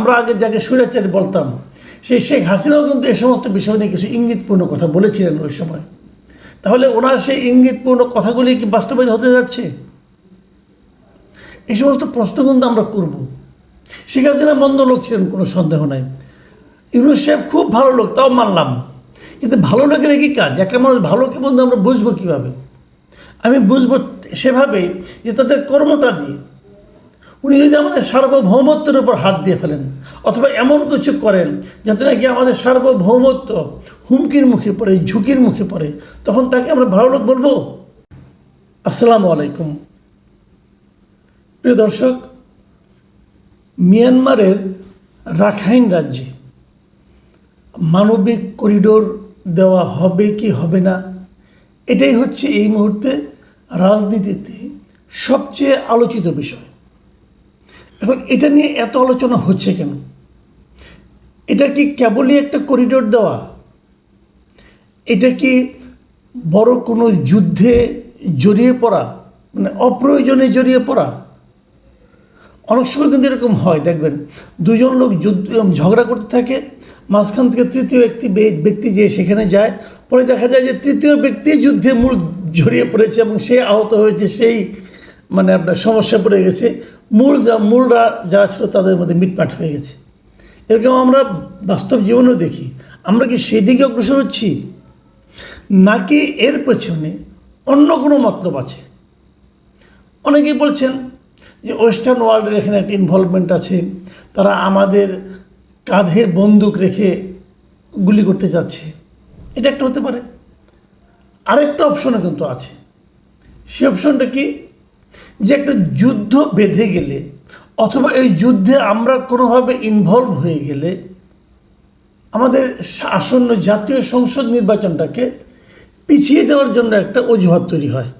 আমরা আগে যাকে স্বৈরাচারী বলতাম সেই শেখ হাসিনাও কিন্তু এই সমস্ত বিষয় নিয়ে কিছু ইঙ্গিতপূর্ণ কথা বলেছিলেন ওই সময়। তাহলে ওনার সেই ইঙ্গিতপূর্ণ কথাগুলি কি বাস্তবায়িত হতে যাচ্ছে? এই সমস্ত প্রশ্ন কিন্তু আমরা করব। শেখ হাসিনা মন্দ লোক ছিলেন, কোনো সন্দেহ নাই। ইউনূস সাহেব খুব ভালো লোক, তাও মানলাম। কিন্তু ভালো লোকের একই কাজ, একটা মানুষ ভালো কি মন্দ আমরা বুঝবো কীভাবে? আমি বুঝবো সেভাবেই যে তাদের কর্মটা দিয়ে। উনি যদি আমাদের সার্বভৌমত্বের উপর হাত দিয়ে ফেলেন অথবা এমন কিছু করেন যাতে নাকি আমাদের সার্বভৌমত্ব হুমকির মুখে পড়ে, ঝুঁকির মুখে পড়ে, তখন তাকে আমরা ভালো লোক বলবো? আসসালামু আলাইকুম প্রিয় দর্শক। মিয়ানমারের রাখাইন রাজ্যে মানবিক করিডোর দেওয়া হবে কি হবে না, এটাই হচ্ছে এই মুহূর্তে রাজনীতিতে সবচেয়ে আলোচিত বিষয়। এখন এটা নিয়ে এত আলোচনা হচ্ছে কেন? এটা কি কেবলই একটা করিডোর দেওয়া? এটা কি বড় কোনো যুদ্ধে জড়িয়ে পড়া, মানে অপ্রয়োজনে জড়িয়ে পড়া? অনেক সময় কিন্তু এরকম হয়, দেখবেন দুজন লোক ঝগড়া করতে থাকে, মাঝখান থেকে তৃতীয় ব্যক্তি যে সেখানে যায়, পরে দেখা যায় যে তৃতীয় ব্যক্তি যুদ্ধে মূল জড়িয়ে পড়েছে এবং সে আহত হয়েছে, সেই মানে আপনার সমস্যা পড়ে গেছে, মূলরা যারা ছিল তাদের মধ্যে মিটমাট হয়ে গেছে। এরকম আমরা বাস্তব জীবনেও দেখি। আমরা কি সেই দিকে অগ্রসর হচ্ছি, নাকি এর পেছনে অন্য কোনো মতলব আছে? অনেকেই বলছেন যে ওয়েস্টার্ন ওয়ার্ল্ডের এখানে একটা ইনভলভমেন্ট আছে, তারা আমাদের কাঁধে বন্দুক রেখে গুলি করতে চাচ্ছে। এটা একটা হতে পারে। আরেকটা অপশনও কিন্তু আছে। সেই অপশনটা কি, যে একটা যুদ্ধ বেঁধে গেলে অথবা এই যুদ্ধে আমরা কোনোভাবে ইনভলভ হয়ে গেলে আমাদের আসন্ন জাতীয় সংসদ নির্বাচনটাকে পিছিয়ে দেওয়ার জন্য একটা অজুহাত তৈরি হয়,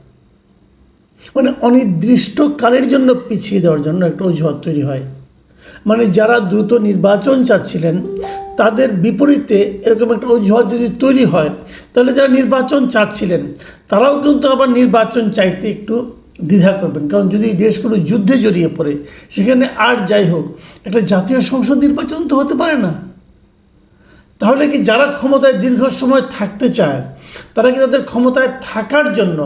মানে অনির্দিষ্টকালের জন্য পিছিয়ে দেওয়ার জন্য একটা অজুহাত তৈরি হয়। মানে যারা দ্রুত নির্বাচন চাচ্ছিলেন তাদের বিপরীতে এরকম একটা অজুহাত যদি তৈরি হয়, তাহলে যারা নির্বাচন চাচ্ছিলেন তারাও কিন্তু আবার নির্বাচন চাইতে একটু দ্বিধা করবেন। কারণ যদি দেশগুলো যুদ্ধে জড়িয়ে পড়ে, সেখানে আর যাই হোক একটা জাতীয় সংসদ নির্বাচন তো হতে পারে না। তাহলে কি যারা ক্ষমতায় দীর্ঘ সময় থাকতে চায় তারা কি তাদের ক্ষমতায় থাকার জন্য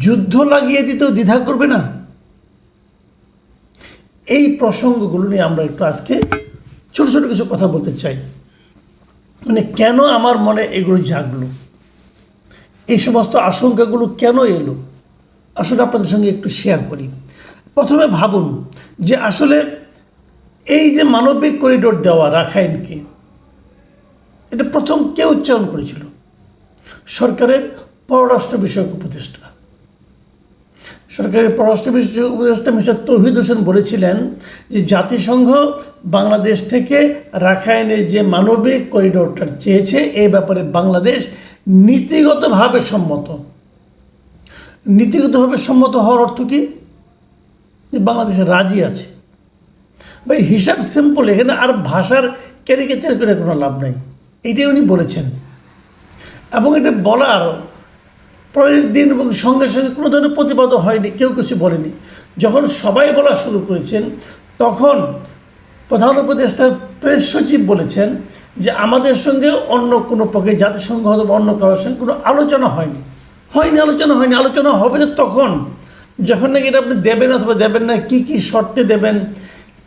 যুদ্ধ লাগিয়ে দিতেও দ্বিধা করবে না? এই প্রসঙ্গগুলো নিয়ে আমরা একটু আজকে ছোট ছোট কিছু কথা বলতে চাই। মানে কেন আমার মনে এগুলো জাগলো, এই সমস্ত আশঙ্কাগুলো কেন এলো, আসলে আপনাদের সঙ্গে একটু শেয়ার করি। প্রথমে ভাবুন যে আসলে এই যে মানবিক করিডোর দেওয়া রাখাইনকে, এটা প্রথম কে উচ্চারণ করেছিল? সরকারের পররাষ্ট্র বিষয়ক উপদেষ্টা। সরকারের পররাষ্ট্র বিষয়ক উপদেষ্টা মিস্টার তৌহিদ হোসেন বলেছিলেন যে জাতিসংঘ বাংলাদেশ থেকে রাখাইনে যে মানবিক করিডোরটা চেয়েছে এই ব্যাপারে বাংলাদেশ নীতিগতভাবে সম্মত। নীতিগতভাবে সম্মত হওয়ার অর্থ কি? যে বাংলাদেশে রাজি আছে। ভাই হিসাব সিম্পল, এখানে আর ভাষার ক্যারিকেচার করে কোনো লাভ নাই। এটাই উনি বলেছেন এবং এটা বলার পরের দিন এবং সঙ্গে সঙ্গে কোনো ধরনের প্রতিবাদও হয়নি, কেউ কিছু বলেনি। যখন সবাই বলা শুরু করেছেন তখন প্রধান উপদেষ্টার প্রেস সচিব বলেছেন যে আমাদের সঙ্গে অন্য কোনো পক্ষে জাতিসংঘ অথবা অন্য কারোর সঙ্গে কোনো আলোচনা হয়নি। আলোচনা হবে তো তখন যখন নাকি এটা আপনি দেবেন অথবা দেবেন না, কি কি শর্তে দেবেন,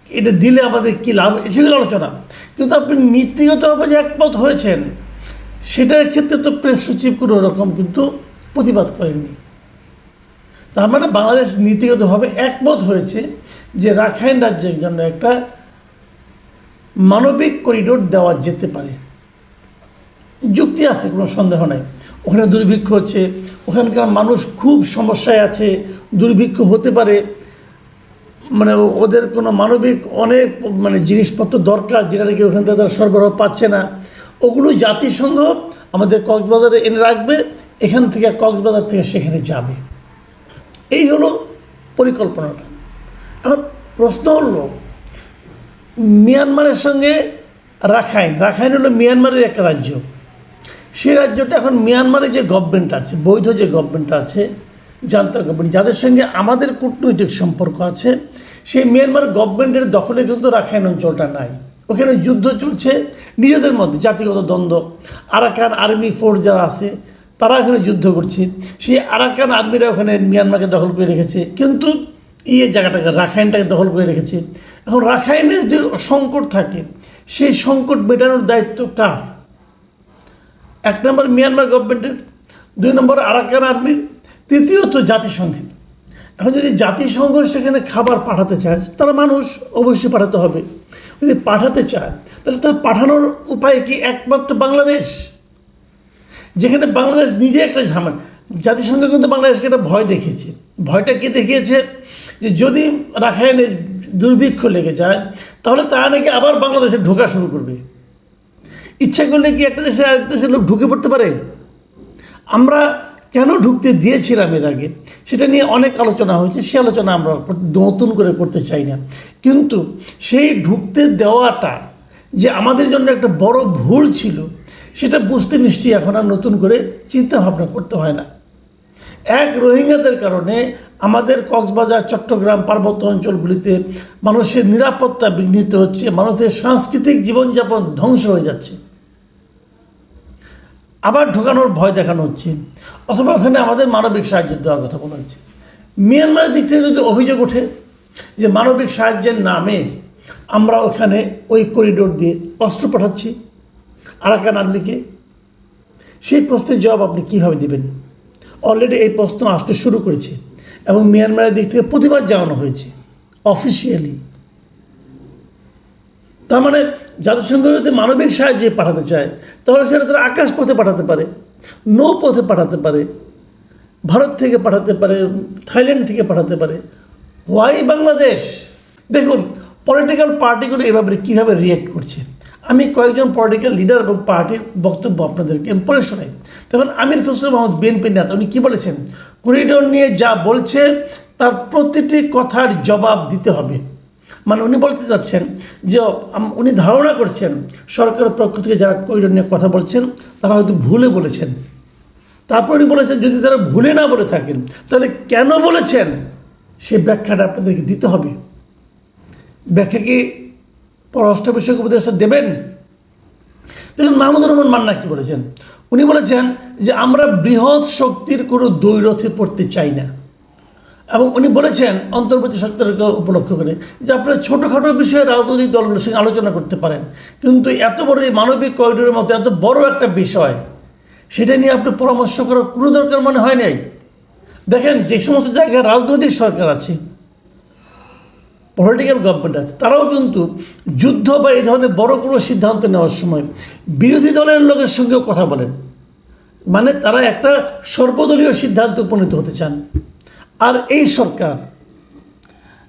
এটা দিলে আমাদের কী লাভ, সেগুলো আলোচনা। কিন্তু আপনি নীতিগতভাবে যে একমত হয়েছেন সেটার ক্ষেত্রে তো প্রেস সচিব কোনো রকম কিন্তু প্রতিবাদ করেননি। তার মানে বাংলাদেশ নীতিগতভাবে একমত হয়েছে যে রাখাইন রাজ্যের জন্য একটা মানবিক করিডোর দেওয়া যেতে পারে। যুক্তি আছে, কোনো সন্দেহ নাই। ওখানে দুর্ভিক্ষ হচ্ছে, ওখানকার মানুষ খুব সমস্যায় আছে, দুর্ভিক্ষ হতে পারে, মানে ওদের কোনো মানবিক অনেক মানে জিনিসপত্র দরকার যেটা নাকি ওখান থেকে তারা সরবরাহ পাচ্ছে না, ওগুলো জাতিসংঘ আমাদের কক্সবাজারে এনে রাখবে, এখান থেকে কক্সবাজার থেকে সেখানে যাবে। এই হলো পরিকল্পনাটা। এখন প্রশ্ন হলো মিয়ানমারের সঙ্গে রাখাইন হলো মিয়ানমারের একটা রাজ্য। সেই রাজ্যটা এখন মিয়ানমারে যে গভর্নমেন্ট আছে, বৈধ যে গভর্নমেন্ট আছে, জান্তা গভর্নমেন্ট, যাদের সঙ্গে আমাদের কূটনৈতিক সম্পর্ক আছে, সেই মিয়ানমার গভর্নমেন্টের দখলে কিন্তু রাখাইন অঞ্চলটা নাই। ওখানে যুদ্ধ চলছে নিজেদের মধ্যে, জাতিগত দ্বন্দ্ব। আরাকান আর্মি ফোর্স যারা আছে তারা এখানে যুদ্ধ করছে। সেই আরাকান আর্মিরা ওখানে মিয়ানমারকে দখল করে রেখেছে, কিন্তু জায়গাটাকে রাখাইনটাকে দখল করে রেখেছে। এখন রাখাইনে যে সংকট থাকে, সেই সংকট মেটানোর দায়িত্ব কার? 1 নম্বর মিয়ানমার গভর্নমেন্টের, 2 নম্বর আরাকান আর্মির, তৃতীয়ত জাতিসংঘের। এখন যদি জাতিসংঘ সেখানে খাবার পাঠাতে চায়, তারা মানুষ অবশ্যই পাঠাতে হবে। যদি পাঠাতে চায় তাহলে তার পাঠানোর উপায় কি? একমাত্র বাংলাদেশ, যেখানে বাংলাদেশ নিজে একটা ঝামেলা। জাতিসংঘ কিন্তু বাংলাদেশকে একটা ভয় দেখিয়েছে। ভয়টা কে দেখিয়েছে? যে যদি রাখাইনে দুর্ভিক্ষ লেগে যায় তাহলে তারা নাকি আবার বাংলাদেশে ঢোকা শুরু করবে। ইচ্ছা করলে কি একটা দেশে আরেক দেশের লোক ঢুকে পড়তে পারে? আমরা কেন ঢুকতে দিয়েছিলাম এর আগে, সেটা নিয়ে অনেক আলোচনা হয়েছে। সে আলোচনা আমরা নতুন করে করতে চাই না। কিন্তু সেই ঢুকতে দেওয়াটা যে আমাদের জন্য একটা বড় ভুল ছিল, সেটা বুঝতে নিশ্চয়ই এখন আর নতুন করে চিন্তা ভাবনা করতে হয় না। এক রোহিঙ্গাদের কারণে আমাদের কক্সবাজার, চট্টগ্রাম, পার্বত্য অঞ্চলগুলিতে মানুষের নিরাপত্তা বিঘ্নিত হচ্ছে, মানুষের সাংস্কৃতিক জীবনযাপন ধ্বংস হয়ে যাচ্ছে। আবার ঢোকানোর ভয় দেখানো হচ্ছে, অথবা ওখানে আমাদের মানবিক সাহায্য দেওয়ার কথা বলা হচ্ছে। মিয়ানমারের দিক থেকে যদি অভিযোগ ওঠে যে মানবিক সাহায্যের নামে আমরা ওখানে ওই করিডোর দিয়ে অস্ত্র পাঠাচ্ছি আরাকান আর্মিকে, সেই প্রশ্নের জবাব আপনি কীভাবে দেবেন? অলরেডি এই প্রশ্ন আসতে শুরু করেছে এবং মিয়ানমারের দিক থেকে প্রতিবাদ জানানো হয়েছে অফিসিয়ালি। তার মানে জাতিসংঘ যদি মানবিক সাহায্যে পাঠাতে চায় তাহলে সেটা তারা আকাশ পথে পাঠাতে পারে, নৌ পথে পাঠাতে পারে, ভারত থেকে পাঠাতে পারে, থাইল্যান্ড থেকে পাঠাতে পারে। ওয়াই বাংলাদেশ? দেখুন পলিটিক্যাল পার্টিগুলো এভাবে কীভাবে রিয়েক্ট করছে। আমি কয়েকজন পলিটিক্যাল লিডার এবং পার্টির বক্তব্য আপনাদেরকে পড়ে শোনাই। দেখুন আমির খসরু মাহমুদ, বিএনপি নেতা, উনি কী বলেছেন? করিডোর নিয়ে যা বলছে তার প্রতিটি কথার জবাব দিতে হবে। মানে উনি বলতে চাচ্ছেন যে উনি ধারণা করছেন সরকারের পক্ষ থেকে যারা করিডোর নিয়ে কথা বলছেন তারা হয়তো ভুলে বলেছেন। তারপর উনি বলেছেন যদি তারা ভুলে না বলে থাকেন তাহলে কেন বলেছেন সে ব্যাখ্যাটা আপনাদেরকে দিতে হবে। ব্যাখ্যা কি পররাষ্ট্র বিষয়ক উপদেষ্টা দেবেন? দেখুন মাহমুদুর রহমান মান্না কি বলেছেন? উনি বলেছেন যে আমরা বৃহৎ শক্তির কোনো দ্বৈরথে পড়তে চাই না, এবং উনি বলেছেন অন্তর্বর্তী সরকারকে উপলক্ষ করে যে আপনারা ছোটোখাটো বিষয়ে রাজনৈতিক দলগুলোর সঙ্গে আলোচনা করতে পারেন, কিন্তু এত বড় এই মানবিক করিডোরের মতো এত বড় একটা বিষয়, সেটা নিয়ে আপনি পরামর্শ করার কোনো দরকার মনে হয় নাই। দেখেন যে সমস্ত জায়গায় রাজনৈতিক সরকার আছে, পলিটিক্যাল গভর্নমেন্ট আছে, তারাও কিন্তু যুদ্ধ বা এই ধরনের বড় কোনো সিদ্ধান্ত নেওয়ার সময় বিরোধী দলের লোকের সঙ্গেও কথা বলেন। মানে তারা একটা সর্বদলীয় সিদ্ধান্ত উপনীত হতে চান। আর এই সরকার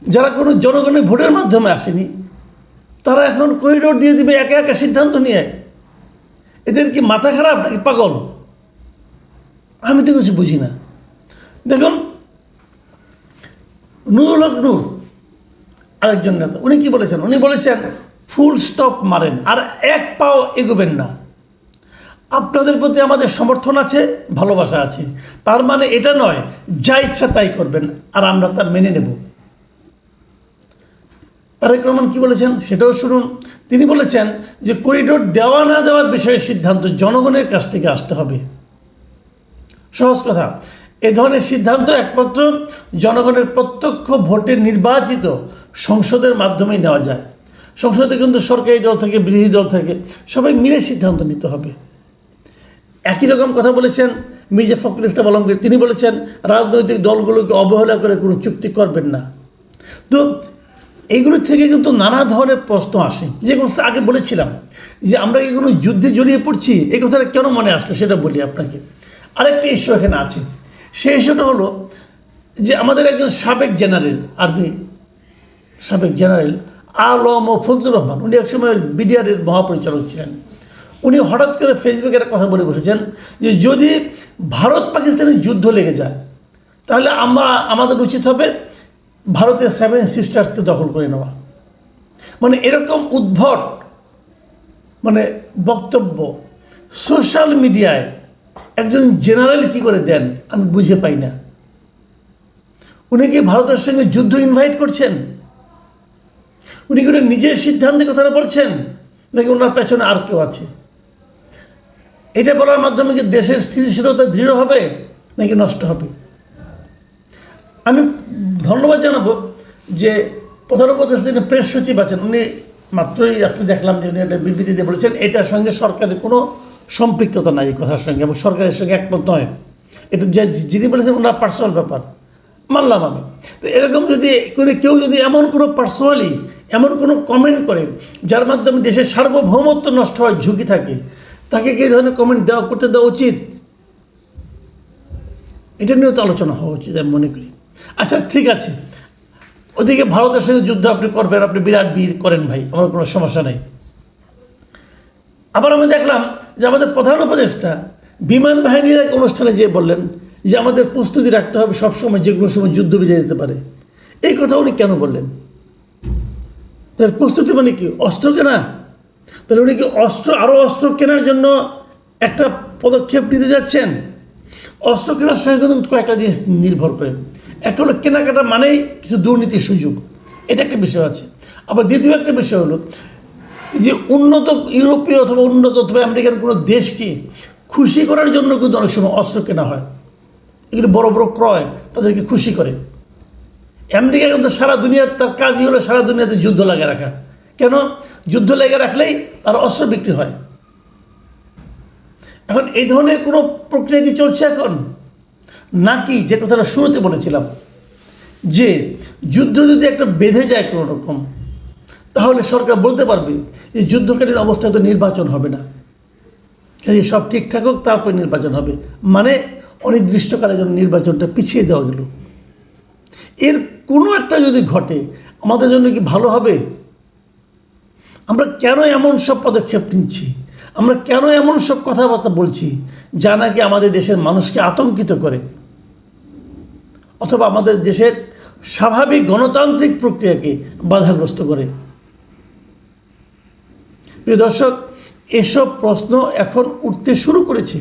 যারা কোনো জনগণের ভোটের মাধ্যমে আসেনি, তারা এখন করিডোর দিয়ে দিবে একা একা সিদ্ধান্ত নিয়ে। এদের কি মাথা খারাপ নাকি পাগল? আমি তো কিছু বুঝি না। দেখুন নুরুল হক নূর আরেকজন নেতা, উনি কি বলেছেন? উনি বলেছেন ফুল স্টপ মারেন আর এক পাও এগোবেন না। আপনাদের প্রতি আমাদের সমর্থন আছে, ভালোবাসা আছে, তার মানে এটা নয় যা ইচ্ছা তাই করবেন আর আমরা তা মেনে নেব। তারেক রহমান কি বলেছেন সেটাও শুনুন। তিনি বলেছেন যে করিডোর দেওয়া না দেওয়ার বিষয়ে সিদ্ধান্ত জনগণের কাছ থেকে আসতে হবে। সহজ কথা, এ ধরনের সিদ্ধান্ত একমাত্র জনগণের প্রত্যক্ষ ভোটে নির্বাচিত সংসদের মাধ্যমেই নেওয়া যায়। সংসদে কিন্তু সরকারি দল থেকে বিরোধী দল থেকে সবাই মিলে সিদ্ধান্ত নিতে হবে। একই রকম কথা বলেছেন মির্জা ফখরুল ইসলাম আলমগীর। তিনি বলেছেন রাজনৈতিক দলগুলোকে অবহেলা করে কোনো চুক্তি করবেন না। তো এইগুলো থেকে কিন্তু নানা ধরনের প্রশ্ন আসে। যে কথা আগে বলেছিলাম যে আমরা কি কোনো যুদ্ধে জড়িয়ে পড়ছি, এই কথাটা কেন মনে আসলো সেটা বলি আপনাকে। আরেকটা ইস্যু এখানে আছে, সেই ইস্যুটা হলো যে আমাদের একজন সাবেক জেনারেল, আর্মি সাবেক জেনারেল আলম ও ফজলুর রহমান, উনি একসময় বিডিআরের মহাপরিচালক ছিলেন। উনি হঠাৎ করে ফেসবুকে একটা কথা বলে বসেছেন যে যদি ভারত পাকিস্তানের যুদ্ধ লেগে যায় তাহলে আমাদের উচিত হবে ভারতের 7 সিস্টার্সকে দখল করে নেওয়া। মানে এরকম উদ্ভট বক্তব্য সোশ্যাল মিডিয়ায় একজন জেনারেল কি করে দেন আমি বুঝে পাই না। উনি কি ভারতের সঙ্গে যুদ্ধ ইনভাইট করছেন? উনি কি নিজের সিদ্ধান্তে কথাটা বলছেন, নাকি ওনার পেছনে আর কেউ আছে? এটা বলার মাধ্যমে কি দেশের স্থিতিশীলতা দৃঢ় হবে নাকি নষ্ট হবে? আমি ধন্যবাদ জানাবো যে প্রধান উপদেষ্টা যিনি প্রেস সচিব আছেন, উনি মাত্রই আজকে দেখলাম যে উনি একটা বিবৃতিতে বলেছেন এটার সঙ্গে সরকারের কোনো সম্পৃক্ততা নাই এই কথার সঙ্গে, এবং সরকারের সঙ্গে একমত নয়। এটা যে যিনি বলেছেন ওনার পার্সোনাল ব্যাপার, মানলাম আমি। তো এরকম যদি কেউ যদি এমন কোনো পার্সোনালি এমন কোনো কমেন্ট করে যার মাধ্যমে দেশের সার্বভৌমত্ব নষ্ট হওয়ার ঝুঁকি থাকে, তাকে কি ধরনের কমেন্ট করতে দেওয়া উচিত? এটা নিয়েও তো আলোচনা হওয়া উচিত আমি মনে করি। আচ্ছা ঠিক আছে, ওদিকে ভারতের সঙ্গে যুদ্ধ আপনি করবেন, আপনি বিরাট বীর করেন ভাই, আমার কোনো সমস্যা নেই। আবার আমি দেখলাম যে আমাদের প্রধান উপদেষ্টা বিমান বাহিনীর এক অনুষ্ঠানে যেয়ে বললেন যে আমাদের প্রস্তুতি রাখতে হবে সবসময়, যে কোনো সময় যুদ্ধ বেজে যেতে পারে। এই কথা উনি কেন বললেন? তার প্রস্তুতি মানে কি? অস্ত্র কেনা? তাহলে উনি কি আরও অস্ত্র কেনার জন্য একটা পদক্ষেপ নিতে যাচ্ছেন? অস্ত্র কেনার সঙ্গে কিন্তু কয়েকটা জিনিস নির্ভর করে। একটা হলো কেনাকাটা মানেই কিছু দুর্নীতির সুযোগ, এটা একটা বিষয় আছে। আবার দ্বিতীয় একটা বিষয় হলো যে উন্নত ইউরোপীয় অথবা উন্নত অথবা আমেরিকার কোনো দেশকে খুশি করার জন্য কিন্তু অনেক সময় অস্ত্র কেনা হয়। এগুলো বড় বড় ক্রয় তাদেরকে খুশি করে। আমেরিকা কিন্তু সারা দুনিয়ার তার কাজই হলো সারা দুনিয়াতে যুদ্ধ লাগিয়ে রাখা। কেন? যুদ্ধ লাগিয়ে রাখলেই তার অস্ত্র বিক্রি হয়। এখন এই ধরনের কোনো প্রক্রিয়া কি চলছে এখন? নাকি যে কথাটা শুরুতে বলেছিলাম যে যুদ্ধ যদি একটা বেঁধে যায় কোনো রকম, তাহলে সরকার বলতে পারবে যে যুদ্ধকালীন অবস্থায় তো নির্বাচন হবে না, কাজে সব ঠিকঠাক হোক তারপর নির্বাচন হবে, মানে অনির্দিষ্টকালের জন্য নির্বাচনটা পিছিয়ে দেওয়া গেল। এর কোনো একটা যদি ঘটে আমাদের জন্য কি ভালো হবে? আমরা কেন এমন সব পদক্ষেপ নিচ্ছি? আমরা কেন এমন সব কথাবার্তা বলছি যা নাকি আমাদের দেশের মানুষকে আতঙ্কিত করে, অথবা আমাদের দেশের স্বাভাবিক গণতান্ত্রিক প্রক্রিয়াকে বাধাগ্রস্ত করে? প্রিয় দর্শক, এসব প্রশ্ন এখন উঠতে শুরু করেছে।